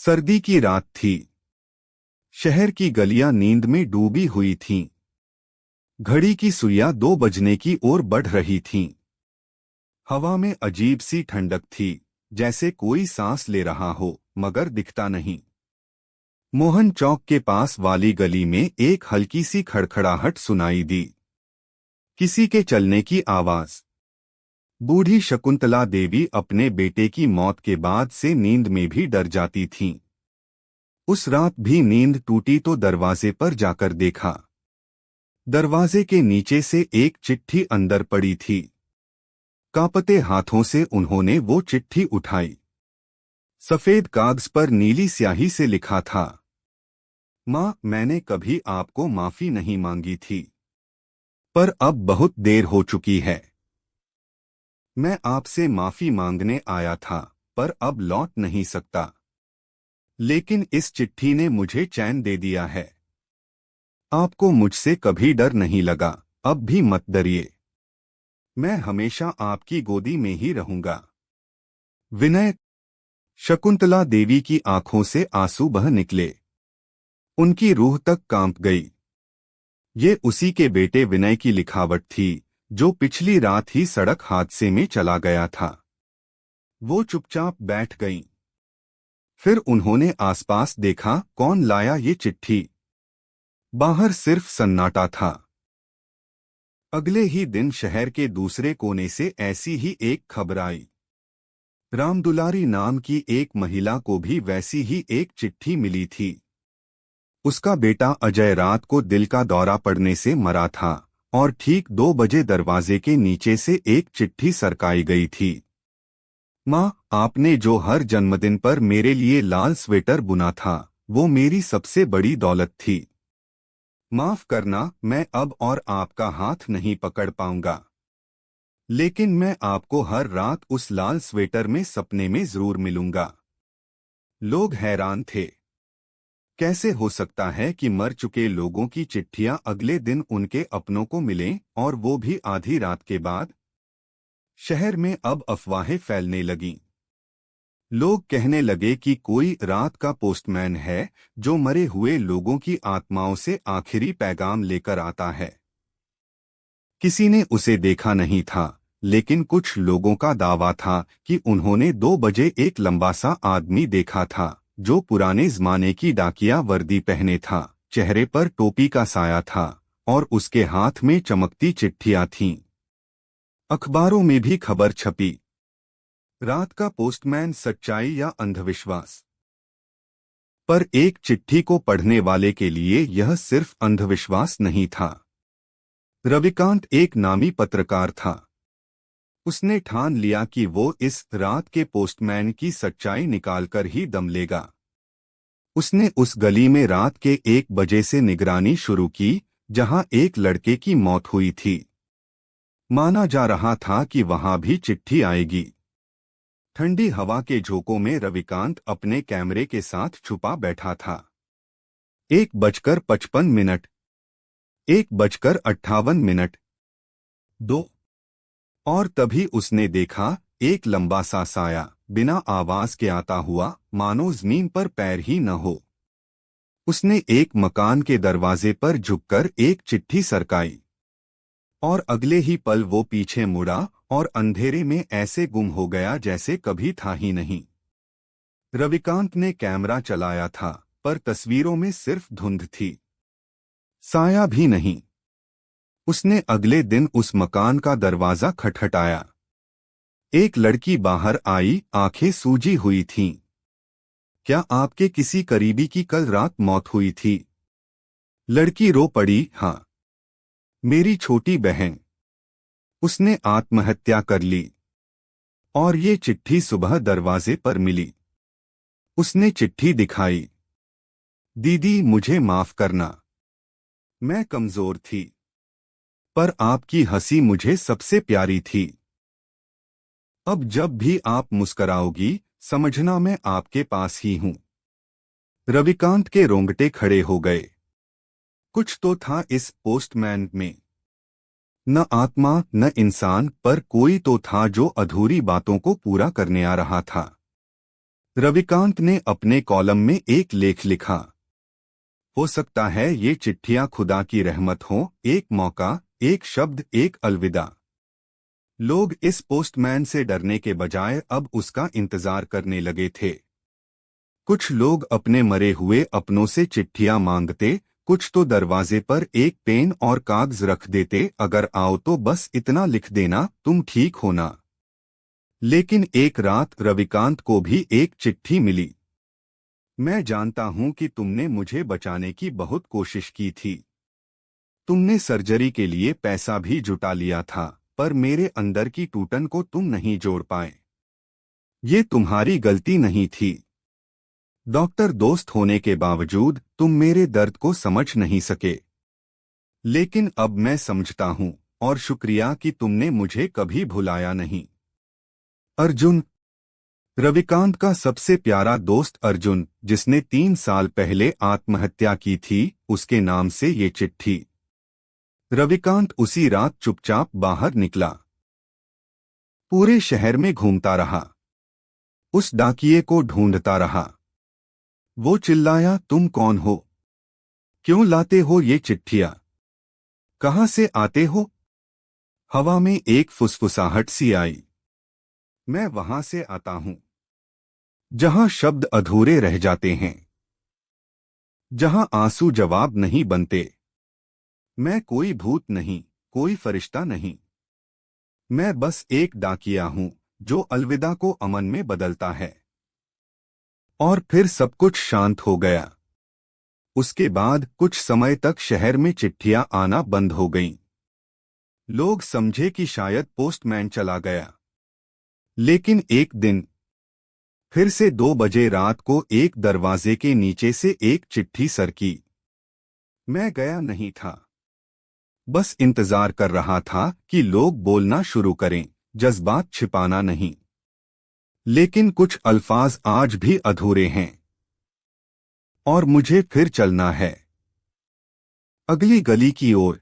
सर्दी की रात थी। शहर की गलियां नींद में डूबी हुई थीं। घड़ी की सुइयां 2 बजने की ओर बढ़ रही थीं। हवा में अजीब सी ठंडक थी, जैसे कोई सांस ले रहा हो मगर दिखता नहीं। मोहन चौक के पास वाली गली में एक हल्की सी खड़खड़ाहट सुनाई दी। किसी के चलने की आवाज। बूढ़ी शकुंतला देवी अपने बेटे की मौत के बाद से नींद में भी डर जाती थीं। उस रात भी नींद टूटी तो दरवाजे पर जाकर देखा। दरवाजे के नीचे से एक चिट्ठी अंदर पड़ी थी। कांपते हाथों से उन्होंने वो चिट्ठी उठाई। सफेद कागज पर नीली स्याही से लिखा था, माँ, मैंने कभी आपको माफी नहीं मांगी थी, पर अब बहुत देर हो चुकी है। मैं आपसे माफी मांगने आया था, पर अब लौट नहीं सकता। लेकिन इस चिट्ठी ने मुझे चैन दे दिया है। आपको मुझसे कभी डर नहीं लगा, अब भी मत डरिए। मैं हमेशा आपकी गोदी में ही रहूंगा। विनय। शकुंतला देवी की आंखों से आंसू बह निकले। उनकी रूह तक कांप गई। ये उसी के बेटे विनय की लिखावट थी, जो पिछली रात ही सड़क हादसे में चला गया था। वो चुपचाप बैठ गईं। फिर उन्होंने आसपास देखा, कौन लाया ये चिट्ठी। बाहर सिर्फ सन्नाटा था। अगले ही दिन शहर के दूसरे कोने से ऐसी ही एक खबर आई। रामदुलारी नाम की एक महिला को भी वैसी ही एक चिट्ठी मिली थी। उसका बेटा अजय रात को दिल का दौरा पड़ने से मरा था और ठीक 2 बजे दरवाजे के नीचे से एक चिट्ठी सरकाई गई थी। माँ, आपने जो हर जन्मदिन पर मेरे लिए लाल स्वेटर बुना था, वो मेरी सबसे बड़ी दौलत थी। माफ करना, मैं अब और आपका हाथ नहीं पकड़ पाऊंगा। लेकिन मैं आपको हर रात उस लाल स्वेटर में सपने में जरूर मिलूंगा। लोग हैरान थे। कैसे हो सकता है कि मर चुके लोगों की चिट्ठियां अगले दिन उनके अपनों को मिलें, और वो भी आधी रात के बाद। शहर में अब अफवाहें फैलने लगीं। लोग कहने लगे कि कोई रात का पोस्टमैन है जो मरे हुए लोगों की आत्माओं से आखिरी पैगाम लेकर आता है। किसी ने उसे देखा नहीं था, लेकिन कुछ लोगों का दावा था कि उन्होंने 2 बजे एक लंबा सा आदमी देखा था, जो पुराने जमाने की डाकिया वर्दी पहने था, चेहरे पर टोपी का साया था और उसके हाथ में चमकती चिट्ठियां थीं। अखबारों में भी खबर छपी। रात का पोस्टमैन, सच्चाई या अंधविश्वास। पर एक चिट्ठी को पढ़ने वाले के लिए यह सिर्फ अंधविश्वास नहीं था। रविकांत एक नामी पत्रकार था। उसने ठान लिया कि वो इस रात के पोस्टमैन की सच्चाई निकालकर ही दम लेगा। उसने उस गली में रात के 1 बजे से निगरानी शुरू की, जहां एक लड़के की मौत हुई थी। माना जा रहा था कि वहां भी चिट्ठी आएगी। ठंडी हवा के झोंकों में रविकांत अपने कैमरे के साथ छुपा बैठा था। 1:55, 1:58, 2। और तभी उसने देखा, एक लंबा सा साया बिना आवाज के आता हुआ, मानो जमीन पर पैर ही न हो। उसने एक मकान के दरवाजे पर झुककर एक चिट्ठी सरकाई, और अगले ही पल वो पीछे मुड़ा और अंधेरे में ऐसे गुम हो गया जैसे कभी था ही नहीं। रविकांत ने कैमरा चलाया था, पर तस्वीरों में सिर्फ धुंध थी, साया भी नहीं। उसने अगले दिन उस मकान का दरवाजा खटखटाया। एक लड़की बाहर आई, आंखें सूजी हुई थीं। क्या आपके किसी करीबी की कल रात मौत हुई थी? लड़की रो पड़ी। हाँ, मेरी छोटी बहन। उसने आत्महत्या कर ली। और ये चिट्ठी सुबह दरवाजे पर मिली। उसने चिट्ठी दिखाई। दीदी, मुझे माफ करना, मैं कमजोर थी, पर आपकी हंसी मुझे सबसे प्यारी थी। अब जब भी आप मुस्कराओगी, समझना मैं आपके पास ही हूं। रविकांत के रोंगटे खड़े हो गए। कुछ तो था इस पोस्टमैन में। न आत्मा, न इंसान, पर कोई तो था जो अधूरी बातों को पूरा करने आ रहा था। रविकांत ने अपने कॉलम में एक लेख लिखा। हो सकता है ये चिट्ठियां खुदा की रहमत हो, एक मौका, एक शब्द, एक अलविदा। लोग इस पोस्टमैन से डरने के बजाय अब उसका इंतजार करने लगे थे। कुछ लोग अपने मरे हुए अपनों से चिट्ठियां मांगते, कुछ तो दरवाजे पर एक पेन और कागज रख देते, अगर आओ तो बस इतना लिख देना, तुम ठीक होना। लेकिन एक रात रविकांत को भी एक चिट्ठी मिली। मैं जानता हूं कि तुमने मुझे बचाने की बहुत कोशिश की थी। तुमने सर्जरी के लिए पैसा भी जुटा लिया था, पर मेरे अंदर की टूटन को तुम नहीं जोड़ पाए। ये तुम्हारी गलती नहीं थी। डॉक्टर दोस्त होने के बावजूद तुम मेरे दर्द को समझ नहीं सके। लेकिन अब मैं समझता हूं, और शुक्रिया कि तुमने मुझे कभी भुलाया नहीं। अर्जुन। रविकांत का सबसे प्यारा दोस्त अर्जुन, जिसने 3 साल पहले आत्महत्या की थी, उसके नाम से ये चिट्ठी। रविकांत उसी रात चुपचाप बाहर निकला। पूरे शहर में घूमता रहा। उस डाकिये को ढूंढता रहा। वो चिल्लाया, तुम कौन हो? क्यों लाते हो ये चिट्ठियां? कहां से आते हो? हवा में एक फुसफुसाहट सी आई। मैं वहां से आता हूं जहां शब्द अधूरे रह जाते हैं, जहां आंसू जवाब नहीं बनते। मैं कोई भूत नहीं, कोई फरिश्ता नहीं। मैं बस एक डाकिया हूं जो अलविदा को अमन में बदलता है। और फिर सब कुछ शांत हो गया। उसके बाद कुछ समय तक शहर में चिट्ठियां आना बंद हो गईं। लोग समझे कि शायद पोस्टमैन चला गया। लेकिन एक दिन फिर से 2 बजे रात को एक दरवाजे के नीचे से एक चिट्ठी सरकी। मैं गया नहीं था, बस इंतजार कर रहा था कि लोग बोलना शुरू करें, जज्बात छिपाना नहीं। लेकिन कुछ अल्फाज आज भी अधूरे हैं। और मुझे फिर चलना है, अगली गली की ओर।